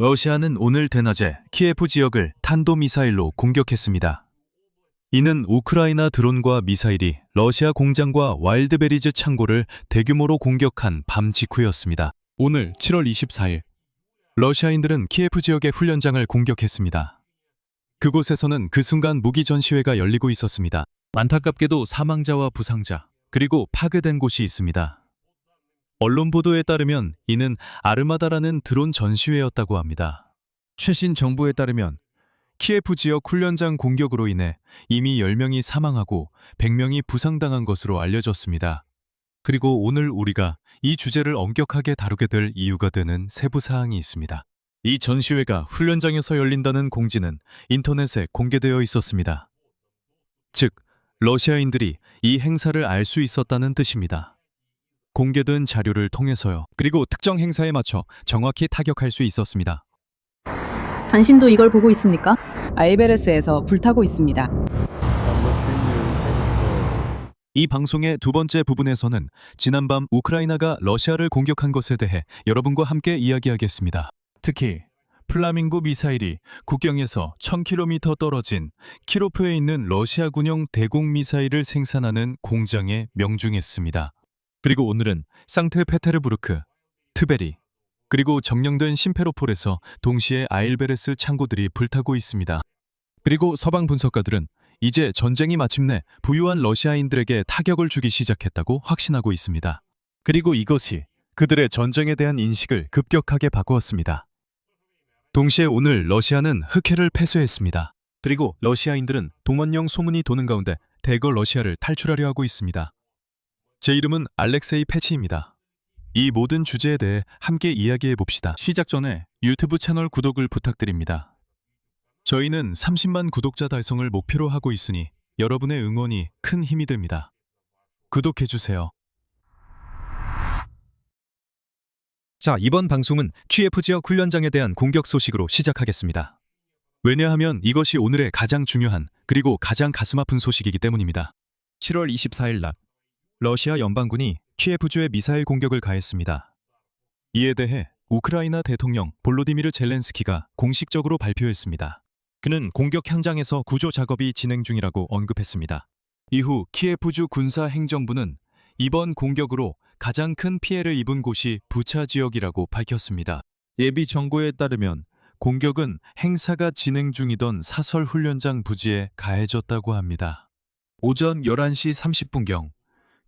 러시아는 오늘 대낮에 키예프 지역을 탄도미사일로 공격했습니다. 이는 우크라이나 드론과 미사일이 러시아 공장과 와일드베리즈 창고를 대규모로 공격한 밤 직후였습니다. 오늘 7월 24일, 러시아인들은 키예프 지역의 훈련장을 공격했습니다. 그곳에서는 그 순간 무기 전시회가 열리고 있었습니다. 안타깝게도 사망자와 부상자, 그리고 파괴된 곳이 있습니다. 언론 보도에 따르면 이는 아르마다라는 드론 전시회였다고 합니다. 최신 정보에 따르면 키예프 지역 훈련장 공격으로 인해 이미 10명이 사망하고 100명이 부상당한 것으로 알려졌습니다. 그리고 오늘 우리가 이 주제를 엄격하게 다루게 될 이유가 되는 세부 사항이 있습니다. 이 전시회가 훈련장에서 열린다는 공지는 인터넷에 공개되어 있었습니다. 즉, 러시아인들이 이 행사를 알 수 있었다는 뜻입니다. 공개된 자료를 통해서요. 그리고 특정 행사에 맞춰 정확히 타격할 수 있었습니다. 당신도 이걸 보고 있습니까? 아이베레스에서 불타고 있습니다. 이 방송의 두 번째 부분에서는 지난밤 우크라이나가 러시아를 공격한 것에 대해 여러분과 함께 이야기하겠습니다. 특히 플라밍고 미사일이 국경에서 1000km 떨어진 키로프에 있는 러시아 군용 대공 미사일을 생산하는 공장에 명중했습니다. 그리고 오늘은 상트페테르부르크, 트베리, 그리고 점령된 심페로폴에서 동시에 아일베레스 창고들이 불타고 있습니다. 그리고 서방 분석가들은 이제 전쟁이 마침내 부유한 러시아인들에게 타격을 주기 시작했다고 확신하고 있습니다. 그리고 이것이 그들의 전쟁에 대한 인식을 급격하게 바꾸었습니다. 동시에 오늘 러시아는 흑해를 폐쇄했습니다. 그리고 러시아인들은 동원령 소문이 도는 가운데 대거 러시아를 탈출하려 하고 있습니다. 제 이름은 알렉세이 패치입니다. 이 모든 주제에 대해 함께 이야기해 봅시다. 시작 전에 유튜브 채널 구독을 부탁드립니다. 저희는 30만 구독자 달성을 목표로 하고 있으니 여러분의 응원이 큰 힘이 됩니다. 구독해 주세요. 자, 이번 방송은 키예프 지역 훈련장에 대한 공격 소식으로 시작하겠습니다. 왜냐하면 이것이 오늘의 가장 중요한 그리고 가장 가슴 아픈 소식이기 때문입니다. 7월 24일 낮, 러시아 연방군이 키예프주에 미사일 공격을 가했습니다. 이에 대해 우크라이나 대통령 볼로디미르 젤렌스키가 공식적으로 발표했습니다. 그는 공격 현장에서 구조 작업이 진행 중이라고 언급했습니다. 이후 키예프주 군사행정부는 이번 공격으로 가장 큰 피해를 입은 곳이 부차 지역이라고 밝혔습니다. 예비 정보에 따르면 공격은 행사가 진행 중이던 사설 훈련장 부지에 가해졌다고 합니다. 오전 11시 30분경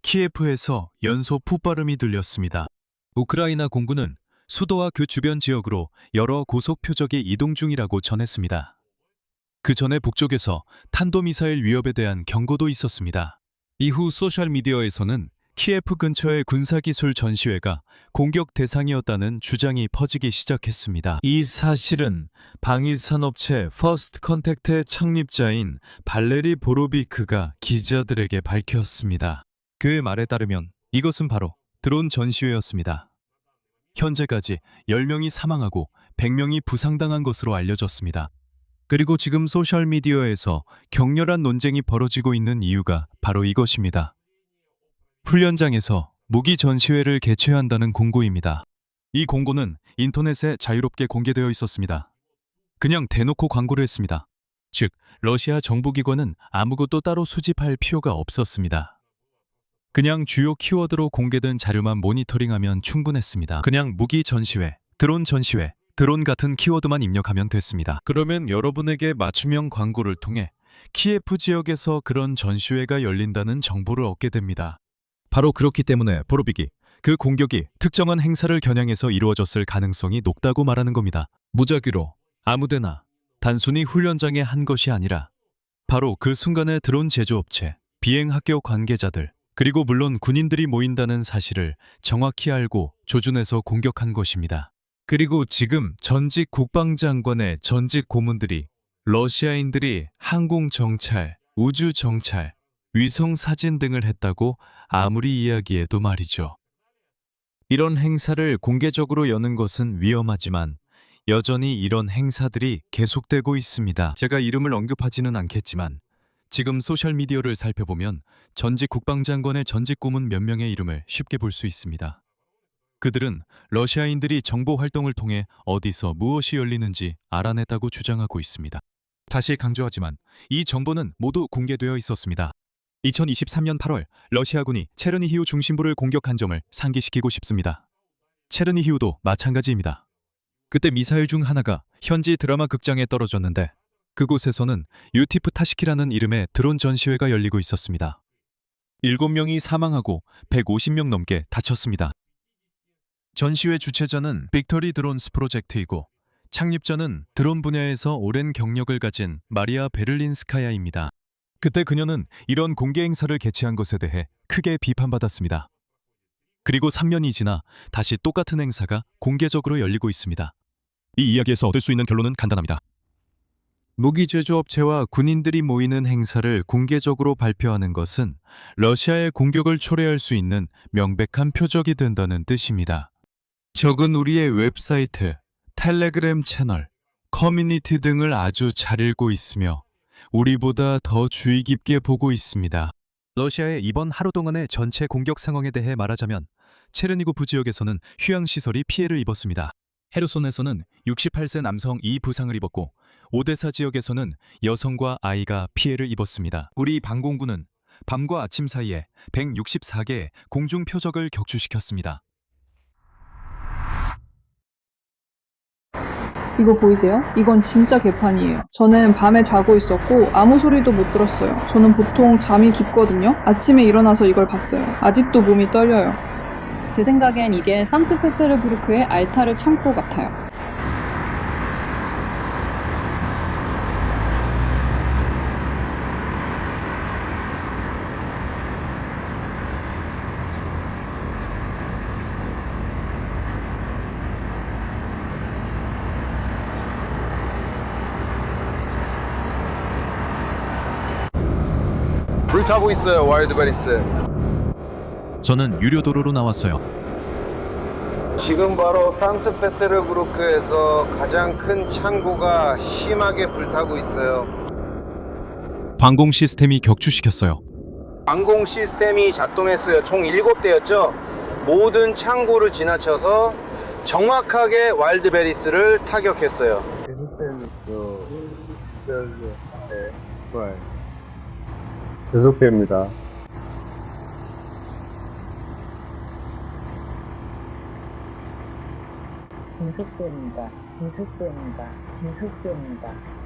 키예프에서 연소 풋발음이 들렸습니다. 우크라이나 공군은 수도와 그 주변 지역으로 여러 고속 표적이 이동 중이라고 전했습니다. 그 전에 북쪽에서 탄도미사일 위협에 대한 경고도 있었습니다. 이후 소셜미디어에서는 키예프 근처의 군사기술 전시회가 공격 대상이었다는 주장이 퍼지기 시작했습니다. 이 사실은 방위산업체 퍼스트 컨택트의 창립자인 발레리 보로비크가 기자들에게 밝혔습니다. 그의 말에 따르면 이것은 바로 드론 전시회였습니다. 현재까지 10명이 사망하고 100명이 부상당한 것으로 알려졌습니다. 그리고 지금 소셜미디어에서 격렬한 논쟁이 벌어지고 있는 이유가 바로 이것입니다. 훈련장에서 무기 전시회를 개최한다는 공고입니다. 이 공고는 인터넷에 자유롭게 공개되어 있었습니다. 그냥 대놓고 광고를 했습니다. 즉, 러시아 정부기관은 아무것도 따로 수집할 필요가 없었습니다. 그냥 주요 키워드로 공개된 자료만 모니터링하면 충분했습니다. 그냥 무기 전시회, 드론 전시회, 드론 같은 키워드만 입력하면 됐습니다. 그러면 여러분에게 맞춤형 광고를 통해 키예프 지역에서 그런 전시회가 열린다는 정보를 얻게 됩니다. 바로 그렇기 때문에 보로빅이 그 공격이 특정한 행사를 겨냥해서 이루어졌을 가능성이 높다고 말하는 겁니다. 무작위로 아무데나 단순히 훈련장에 한 것이 아니라 바로 그 순간에 드론 제조업체, 비행학교 관계자들, 그리고 물론 군인들이 모인다는 사실을 정확히 알고 조준해서 공격한 것입니다. 그리고 지금 전직 국방장관의 전직 고문들이 러시아인들이 항공정찰, 우주정찰, 위성사진 등을 했다고 아무리 이야기해도 말이죠. 이런 행사를 공개적으로 여는 것은 위험하지만 여전히 이런 행사들이 계속되고 있습니다. 제가 이름을 언급하지는 않겠지만 지금 소셜미디어를 살펴보면 전직 국방장관의 전직 고문 몇 명의 이름을 쉽게 볼 수 있습니다. 그들은 러시아인들이 정보 활동을 통해 어디서 무엇이 열리는지 알아냈다고 주장하고 있습니다. 다시 강조하지만 이 정보는 모두 공개되어 있었습니다. 2023년 8월 러시아군이 체르니히우 중심부를 공격한 점을 상기시키고 싶습니다. 체르니히우도 마찬가지입니다. 그때 미사일 중 하나가 현지 드라마 극장에 떨어졌는데 그곳에서는 유티프 타시키라는 이름의 드론 전시회가 열리고 있었습니다. 7명이 사망하고 150명 넘게 다쳤습니다. 전시회 주최자는 빅토리 드론스 프로젝트이고 창립자는 드론 분야에서 오랜 경력을 가진 마리아 베를린스카야입니다. 그때 그녀는 이런 공개 행사를 개최한 것에 대해 크게 비판받았습니다. 그리고 3년이 지나 다시 똑같은 행사가 공개적으로 열리고 있습니다. 이 이야기에서 얻을 수 있는 결론은 간단합니다. 무기 제조업체와 군인들이 모이는 행사를 공개적으로 발표하는 것은 러시아의 공격을 초래할 수 있는 명백한 표적이 된다는 뜻입니다. 적은 우리의 웹사이트, 텔레그램 채널, 커뮤니티 등을 아주 잘 읽고 있으며 우리보다 더 주의 깊게 보고 있습니다. 러시아의 이번 하루 동안의 전체 공격 상황에 대해 말하자면 체르니고프 지역에서는 휴양시설이 피해를 입었습니다. 헤르손에서는 68세 남성 2부상을 입었고 오데사 지역에서는 여성과 아이가 피해를 입었습니다. 우리 방공군은 밤과 아침 사이에 164개의 공중 표적을 격추시켰습니다. 이거 보이세요? 이건 진짜 개판이에요. 저는 밤에 자고 있었고 아무 소리도 못 들었어요. 저는 보통 잠이 깊거든요. 아침에 일어나서 이걸 봤어요. 아직도 몸이 떨려요. 제 생각엔 이게 산트페테르부르크의 알타르 창고 같아요. 불타고 있어요. 와일드베리스. 저는 유료 도로로 나왔어요. 지금 바로 산트페테르부르크에서 가장 큰 창고가 심하게 불타고 있어요. 방공 시스템이 격추시켰어요. 방공 시스템이 작동했어요. 총 7대였죠. 모든 창고를 지나쳐서 정확하게 와일드베리스를 타격했어요. 계속됩니다. 계속됩니다. 계속됩니다. 계속됩니다.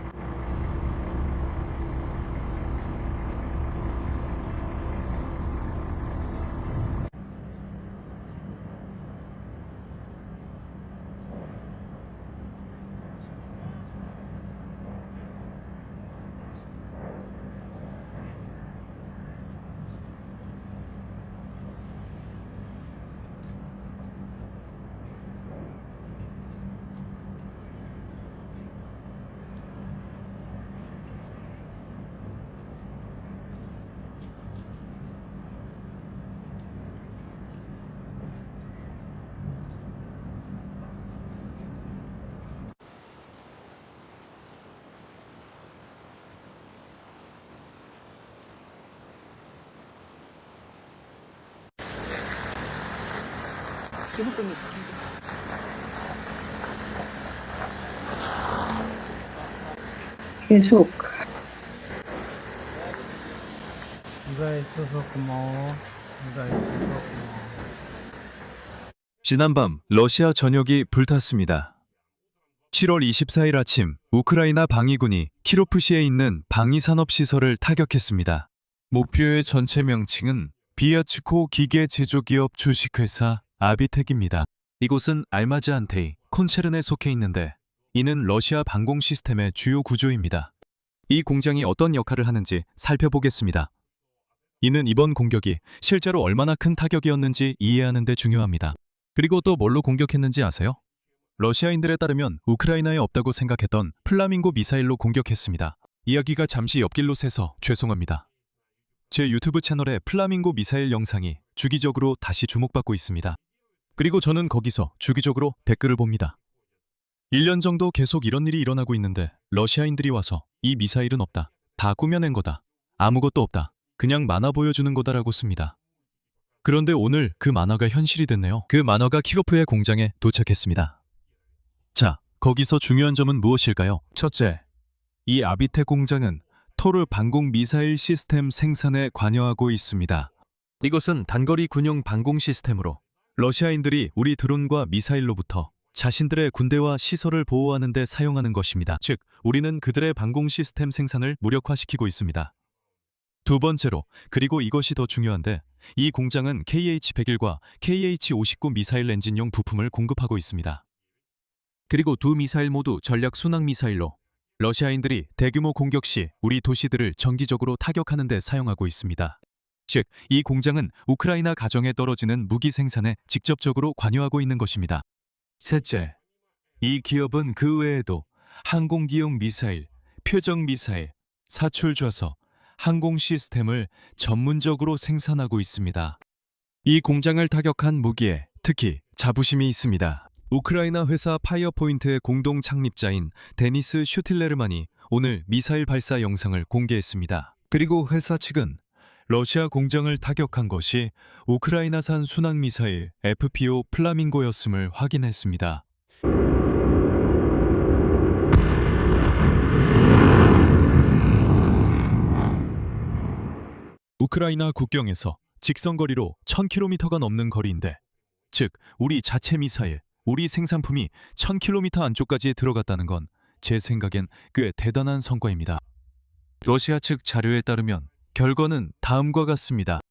계속됩니다. 계속. 네가 있어서 고마워. 네가 있어서 고마워. 지난밤 러시아 전역이 불탔습니다. 7월 24일 아침 우크라이나 방위군이 키로프시에 있는 방위산업시설을 타격했습니다. 목표의 전체 명칭은 비아츠코 기계제조기업 주식회사 아비텍입니다. 이곳은 알마즈안테이, 콘체른에 속해 있는데 이는 러시아 방공 시스템의 주요 구조입니다. 이 공장이 어떤 역할을 하는지 살펴보겠습니다. 이는 이번 공격이 실제로 얼마나 큰 타격이었는지 이해하는 데 중요합니다. 그리고 또 뭘로 공격했는지 아세요? 러시아인들에 따르면 우크라이나에 없다고 생각했던 플라밍고 미사일로 공격했습니다. 이야기가 잠시 옆길로 새서 죄송합니다. 제 유튜브 채널에 플라밍고 미사일 영상이 주기적으로 다시 주목받고 있습니다. 그리고 저는 거기서 주기적으로 댓글을 봅니다. 1년 정도 계속 이런 일이 일어나고 있는데 러시아인들이 와서 이 미사일은 없다. 다 꾸며낸 거다. 아무것도 없다. 그냥 만화 보여주는 거다라고 씁니다. 그런데 오늘 그 만화가 현실이 됐네요. 그 만화가 키로프의 공장에 도착했습니다. 자, 거기서 중요한 점은 무엇일까요? 첫째, 이 아비테 공장은 토르 방공 미사일 시스템 생산에 관여하고 있습니다. 이것은 단거리 군용 방공 시스템으로 러시아인들이 우리 드론과 미사일로부터 자신들의 군대와 시설을 보호하는 데 사용하는 것입니다. 즉, 우리는 그들의 방공 시스템 생산을 무력화시키고 있습니다. 두 번째로, 그리고 이것이 더 중요한데, 이 공장은 KH-101과 KH-59 미사일 엔진용 부품을 공급하고 있습니다. 그리고 두 미사일 모두 전략 순항 미사일로 러시아인들이 대규모 공격 시 우리 도시들을 정기적으로 타격하는 데 사용하고 있습니다. 즉, 이 공장은 우크라이나 가정에 떨어지는 무기 생산에 직접적으로 관여하고 있는 것입니다. 셋째, 이 기업은 그 외에도 항공기용 미사일, 표적 미사일, 사출 좌석, 항공 시스템을 전문적으로 생산하고 있습니다. 이 공장을 타격한 무기에 특히 자부심이 있습니다. 우크라이나 회사 파이어포인트의 공동 창립자인 데니스 슈틸레르만이 오늘 미사일 발사 영상을 공개했습니다. 그리고 회사 측은 러시아 공장을 타격한 것이 우크라이나산 순항미사일 FPO 플라밍고였음을 확인했습니다. 우크라이나 국경에서 직선거리로 1000km가 넘는 거리인데, 즉 우리 자체 미사일, 우리 생산품이 1000km 안쪽까지 들어갔다는 건 제 생각엔 꽤 대단한 성과입니다. 러시아 측 자료에 따르면 결과는 다음과 같습니다.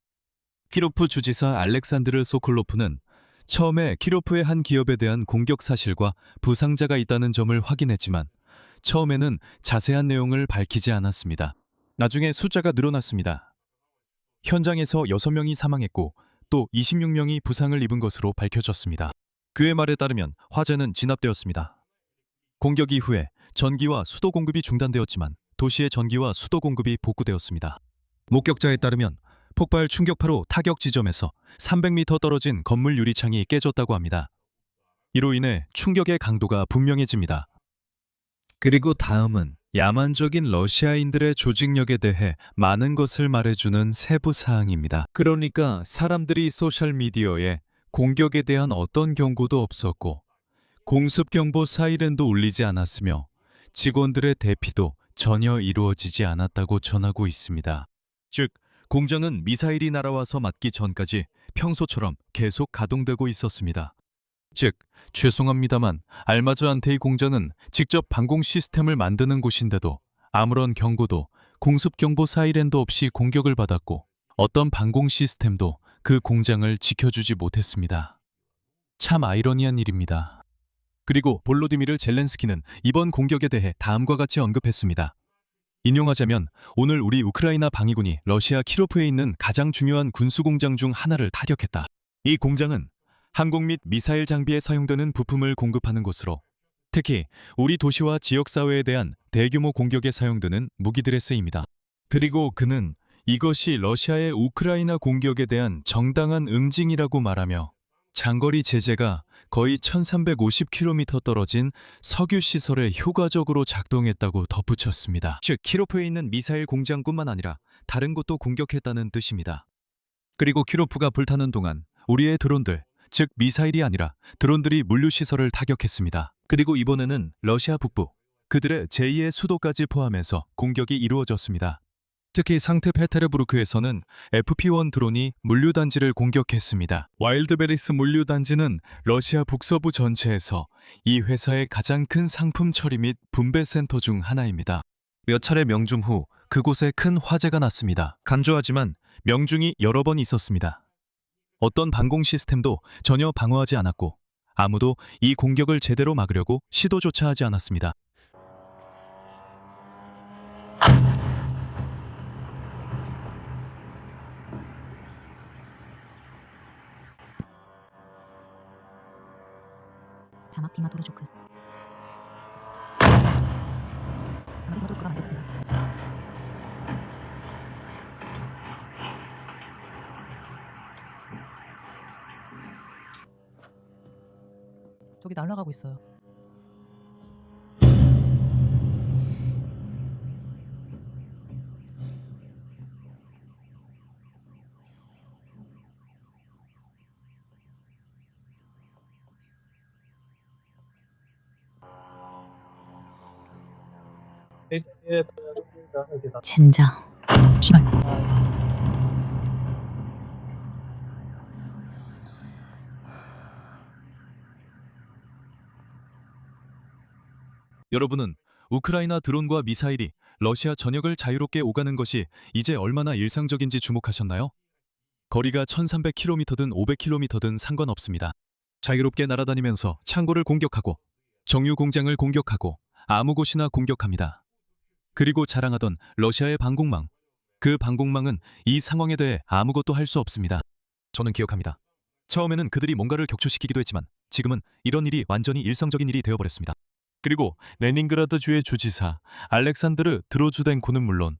키로프 주지사 알렉산드르 소콜로프는 처음에 키로프의 한 기업에 대한 공격 사실과 부상자가 있다는 점을 확인했지만 처음에는 자세한 내용을 밝히지 않았습니다. 나중에 숫자가 늘어났습니다. 현장에서 6명이 사망했고 또 26명이 부상을 입은 것으로 밝혀졌습니다. 그의 말에 따르면 화재는 진압되었습니다. 공격 이후에 전기와 수도 공급이 중단되었지만 도시의 전기와 수도 공급이 복구되었습니다. 목격자에 따르면 폭발 충격파로 타격 지점에서 300m 떨어진 건물 유리창이 깨졌다고 합니다. 이로 인해 충격의 강도가 분명해집니다. 그리고 다음은 야만적인 러시아인들의 조직력에 대해 많은 것을 말해주는 세부 사항입니다. 그러니까 사람들이 소셜미디어에 공격에 대한 어떤 경고도 없었고 공습경보 사이렌도 울리지 않았으며 직원들의 대피도 전혀 이루어지지 않았다고 전하고 있습니다. 즉, 공장은 미사일이 날아와서 맞기 전까지 평소처럼 계속 가동되고 있었습니다. 즉, 죄송합니다만 알마즈 안테이 공장은 직접 방공 시스템을 만드는 곳인데도 아무런 경고도 공습경보 사이렌도 없이 공격을 받았고 어떤 방공 시스템도 그 공장을 지켜주지 못했습니다. 참 아이러니한 일입니다. 그리고 볼로디미르 젤렌스키는 이번 공격에 대해 다음과 같이 언급했습니다. 인용하자면 오늘 우리 우크라이나 방위군이 러시아 키로프에 있는 가장 중요한 군수공장 중 하나를 타격했다. 이 공장은 항공 및 미사일 장비에 사용되는 부품을 공급하는 곳으로 특히 우리 도시와 지역사회에 대한 대규모 공격에 사용되는 무기들에 쓰입니다. 그리고 그는 이것이 러시아의 우크라이나 공격에 대한 정당한 응징이라고 말하며 장거리 제재가 거의 1350km 떨어진 석유 시설에 효과적으로 작동했다고 덧붙였습니다. 즉, 키로프에 있는 미사일 공장뿐만 아니라 다른 곳도 공격했다는 뜻입니다. 그리고 키로프가 불타는 동안 우리의 드론들, 즉 미사일이 아니라 드론들이 물류시설을 타격했습니다. 그리고 이번에는 러시아 북부, 그들의 제2의 수도까지 포함해서 공격이 이루어졌습니다. 특히 상트페테르부르크에서는 FP-1 드론이 물류단지를 공격했습니다. 와일드베리스 물류단지는 러시아 북서부 전체에서 이 회사의 가장 큰 상품 처리 및 분배센터 중 하나입니다. 몇 차례 명중 후 그곳에 큰 화재가 났습니다. 간조하지만 명중이 여러 번 있었습니다. 어떤 방공 시스템도 전혀 방어하지 않았고 아무도 이 공격을 제대로 막으려고 시도조차 하지 않았습니다. 자막 디마토르조크 디마토르크가 만들었습니다. 저기 날아가고 있어요. 일자리에 떨어집니다. 여기다. 젠장. 씨발. 여러분은 우크라이나 드론과 미사일이 러시아 전역을 자유롭게 오가는 것이 이제 얼마나 일상적인지 주목하셨나요? 거리가 1300km든 500km든 상관없습니다. 자유롭게 날아다니면서 창고를 공격하고 정유 공장을 공격하고 아무 곳이나 공격합니다. 그리고 자랑하던 러시아의 방공망. 그 방공망은 이 상황에 대해 아무것도 할 수 없습니다. 저는 기억합니다. 처음에는 그들이 뭔가를 격추시키기도 했지만 지금은 이런 일이 완전히 일상적인 일이 되어버렸습니다. 그리고 레닌그라드 주의 주지사 알렉산드르 드로주덴코는 물론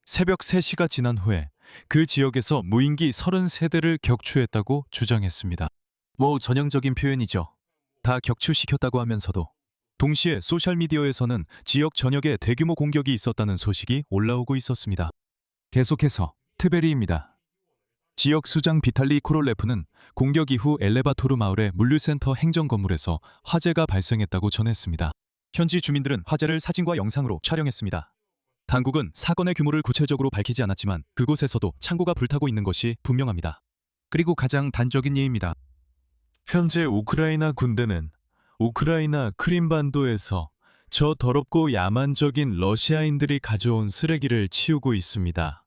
새벽 3시가 지난 후에 그 지역에서 무인기 33대를 격추했다고 주장했습니다. 뭐 전형적인 표현이죠. 다 격추시켰다고 하면서도 동시에 소셜미디어에서는 지역 전역에 대규모 공격이 있었다는 소식이 올라오고 있었습니다. 계속해서 트베리입니다. 지역 수장 비탈리 코롤레프는 공격 이후 엘레바토르 마을의 물류센터 행정 건물에서 화재가 발생했다고 전했습니다. 현지 주민들은 화재를 사진과 영상으로 촬영했습니다. 당국은 사건의 규모를 구체적으로 밝히지 않았지만 그곳에서도 창고가 불타고 있는 것이 분명합니다. 그리고 가장 단적인 예입니다. 현재 우크라이나 군대는 우크라이나 크림반도에서 저 더럽고 야만적인 러시아인들이 가져온 쓰레기를 치우고 있습니다.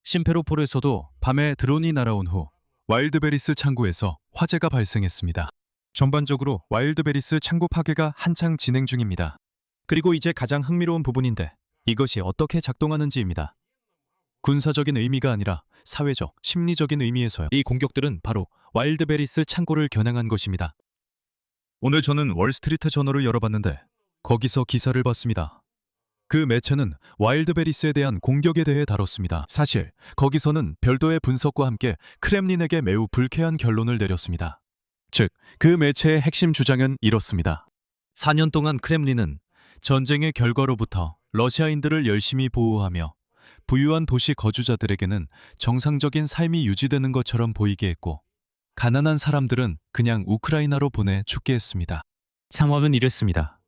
심페로폴에서도 밤에 드론이 날아온 후 와일드베리스 창고에서 화재가 발생했습니다. 전반적으로 와일드베리스 창고 파괴가 한창 진행 중입니다. 그리고 이제 가장 흥미로운 부분인데 이것이 어떻게 작동하는지입니다. 군사적인 의미가 아니라 사회적, 심리적인 의미에서요. 이 공격들은 바로 와일드베리스 창고를 겨냥한 것입니다. 오늘 저는 월스트리트 저널을 열어봤는데 거기서 기사를 봤습니다. 그 매체는 와일드베리스에 대한 공격에 대해 다뤘습니다. 사실 거기서는 별도의 분석과 함께 크렘린에게 매우 불쾌한 결론을 내렸습니다. 즉, 그 매체의 핵심 주장은 이렇습니다. 4년 동안 크렘린은 전쟁의 결과로부터 러시아인들을 열심히 보호하며 부유한 도시 거주자들에게는 정상적인 삶이 유지되는 것처럼 보이게 했고 가난한 사람들은 그냥 우크라이나로 보내 죽게 했습니다. 상황은 이랬습니다.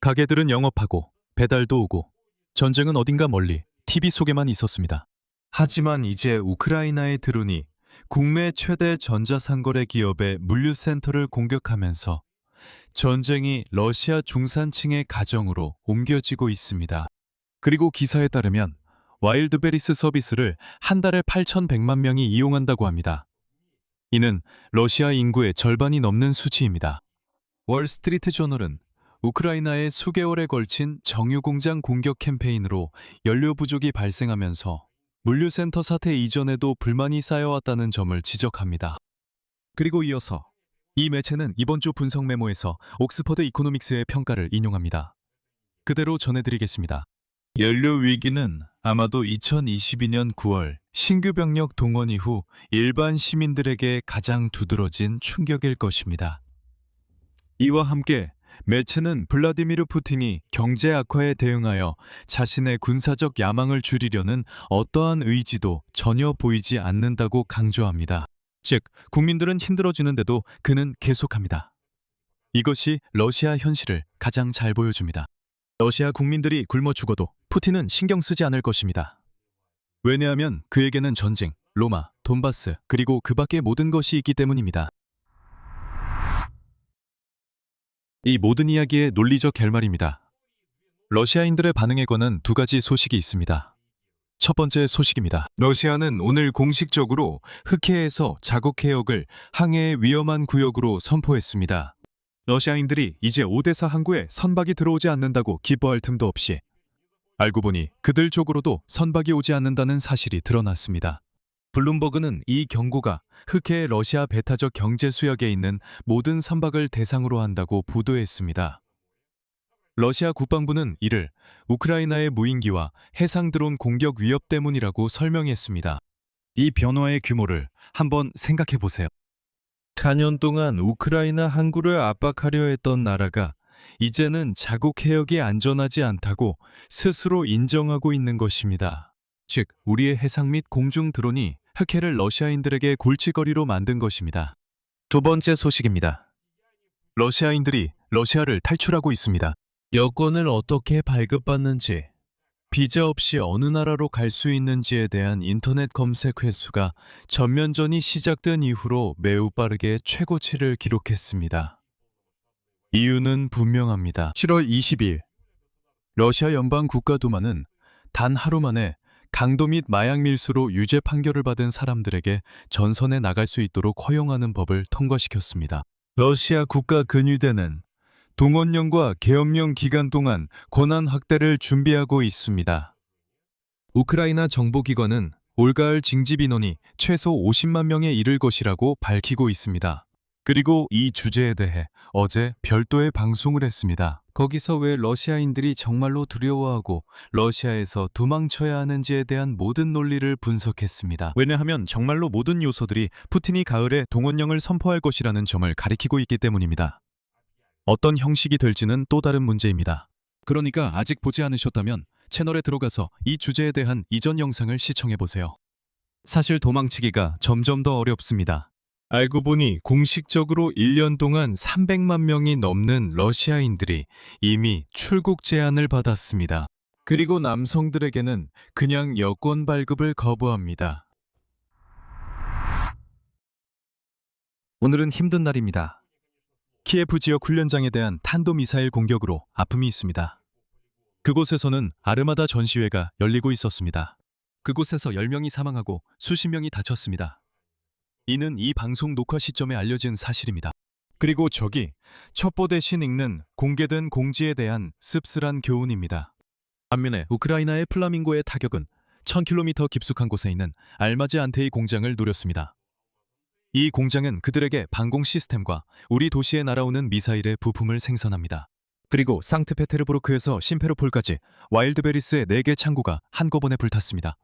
가게들은 영업하고 배달도 오고 전쟁은 어딘가 멀리 TV 속에만 있었습니다. 하지만 이제 우크라이나의 드론이 국내 최대 전자상거래 기업의 물류센터를 공격하면서 전쟁이 러시아 중산층의 가정으로 옮겨지고 있습니다. 그리고 기사에 따르면 와일드베리스 서비스를 한 달에 8,100만 명이 이용한다고 합니다. 이는 러시아 인구의 절반이 넘는 수치입니다. 월스트리트 저널은 우크라이나에 수개월에 걸친 정유공장 공격 캠페인으로 연료 부족이 발생하면서 물류센터 사태 이전에도 불만이 쌓여왔다는 점을 지적합니다. 그리고 이어서 이 매체는 이번 주 분석 메모에서 옥스퍼드 이코노믹스의 평가를 인용합니다. 그대로 전해드리겠습니다. 연료 위기는 아마도 2022년 9월 신규 병력 동원 이후 일반 시민들에게 가장 두드러진 충격일 것입니다. 이와 함께 매체는 블라디미르 푸틴이 경제 악화에 대응하여 자신의 군사적 야망을 줄이려는 어떠한 의지도 전혀 보이지 않는다고 강조합니다. 즉, 국민들은 힘들어지는데도 그는 계속합니다. 이것이 러시아 현실을 가장 잘 보여줍니다. 러시아 국민들이 굶어 죽어도 푸틴은 신경 쓰지 않을 것입니다. 왜냐하면 그에게는 전쟁, 로마, 돈바스, 그리고 그 밖의 모든 것이 있기 때문입니다. 이 모든 이야기의 논리적 결말입니다. 러시아인들의 반응에 관한 두 가지 소식이 있습니다. 첫 번째 소식입니다. 러시아는 오늘 공식적으로 흑해에서 자국 해역을 항해의 위험한 구역으로 선포했습니다. 러시아인들이 이제 오데사 항구에 선박이 들어오지 않는다고 기뻐할 틈도 없이 알고 보니 그들 쪽으로도 선박이 오지 않는다는 사실이 드러났습니다. 블룸버그는 이 경고가 흑해의 러시아 배타적 경제 수역에 있는 모든 선박을 대상으로 한다고 보도했습니다. 러시아 국방부는 이를 우크라이나의 무인기와 해상 드론 공격 위협 때문이라고 설명했습니다. 이 변화의 규모를 한번 생각해 보세요. 4년 동안 우크라이나 항구를 압박하려 했던 나라가 이제는 자국 해역이 안전하지 않다고 스스로 인정하고 있는 것입니다. 즉, 우리의 해상 및 공중 드론이 흑해를 러시아인들에게 골칫거리로 만든 것입니다. 두 번째 소식입니다. 러시아인들이 러시아를 탈출하고 있습니다. 여권을 어떻게 발급받는지, 비자 없이 어느 나라로 갈 수 있는지에 대한 인터넷 검색 횟수가 전면전이 시작된 이후로 매우 빠르게 최고치를 기록했습니다. 이유는 분명합니다. 7월 20일, 러시아 연방 국가두마는 단 하루 만에 강도 및 마약 밀수로 유죄 판결을 받은 사람들에게 전선에 나갈 수 있도록 허용하는 법을 통과시켰습니다. 러시아 국가근위대는 동원령과 계엄령 기간 동안 권한 확대를 준비하고 있습니다. 우크라이나 정보기관은 올가을 징집 인원이 최소 50만 명에 이를 것이라고 밝히고 있습니다. 그리고 이 주제에 대해 어제 별도의 방송을 했습니다. 거기서 왜 러시아인들이 정말로 두려워하고 러시아에서 도망쳐야 하는지에 대한 모든 논리를 분석했습니다. 왜냐하면 정말로 모든 요소들이 푸틴이 가을에 동원령을 선포할 것이라는 점을 가리키고 있기 때문입니다. 어떤 형식이 될지는 또 다른 문제입니다. 그러니까 아직 보지 않으셨다면 채널에 들어가서 이 주제에 대한 이전 영상을 시청해보세요. 사실 도망치기가 점점 더 어렵습니다. 알고 보니 공식적으로 1년 동안 300만 명이 넘는 러시아인들이 이미 출국 제한을 받았습니다. 그리고 남성들에게는 그냥 여권 발급을 거부합니다. 오늘은 힘든 날입니다. 키예프 지역 훈련장에 대한 탄도미사일 공격으로 아픔이 있습니다. 그곳에서는 아르마다 전시회가 열리고 있었습니다. 그곳에서 10명이 사망하고 수십 명이 다쳤습니다. 이는 이 방송 녹화 시점에 알려진 사실입니다. 그리고 저기 첩보 대신 읽는 공개된 공지에 대한 씁쓸한 교훈입니다. 반면에 우크라이나의 플라밍고의 타격은 1000km 깊숙한 곳에 있는 알마지 안테이 공장을 노렸습니다. 이 공장은 그들에게 방공 시스템과 우리 도시에 날아오는 미사일의 부품을 생산합니다. 그리고 상트페테르부르크에서 심페로폴까지 와일드베리스의 4개 창고가 한꺼번에 불탔습니다.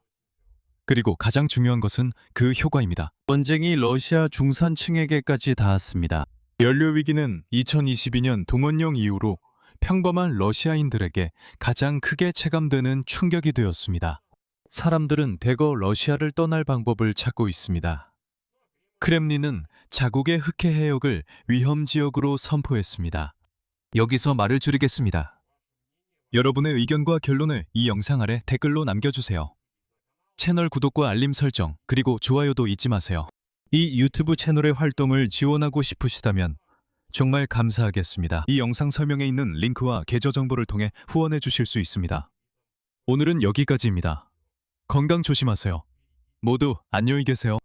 그리고 가장 중요한 것은 그 효과입니다. 전쟁이 러시아 중산층에게까지 닿았습니다. 연료 위기는 2022년 동원령 이후로 평범한 러시아인들에게 가장 크게 체감되는 충격이 되었습니다. 사람들은 대거 러시아를 떠날 방법을 찾고 있습니다. 크렘린은 자국의 흑해 해역을 위험 지역으로 선포했습니다. 여기서 말을 줄이겠습니다. 여러분의 의견과 결론을 이 영상 아래 댓글로 남겨주세요. 채널 구독과 알림 설정, 그리고 좋아요도 잊지 마세요. 이 유튜브 채널의 활동을 지원하고 싶으시다면 정말 감사하겠습니다. 이 영상 설명에 있는 링크와 계좌 정보를 통해 후원해 주실 수 있습니다. 오늘은 여기까지입니다. 건강 조심하세요. 모두 안녕히 계세요.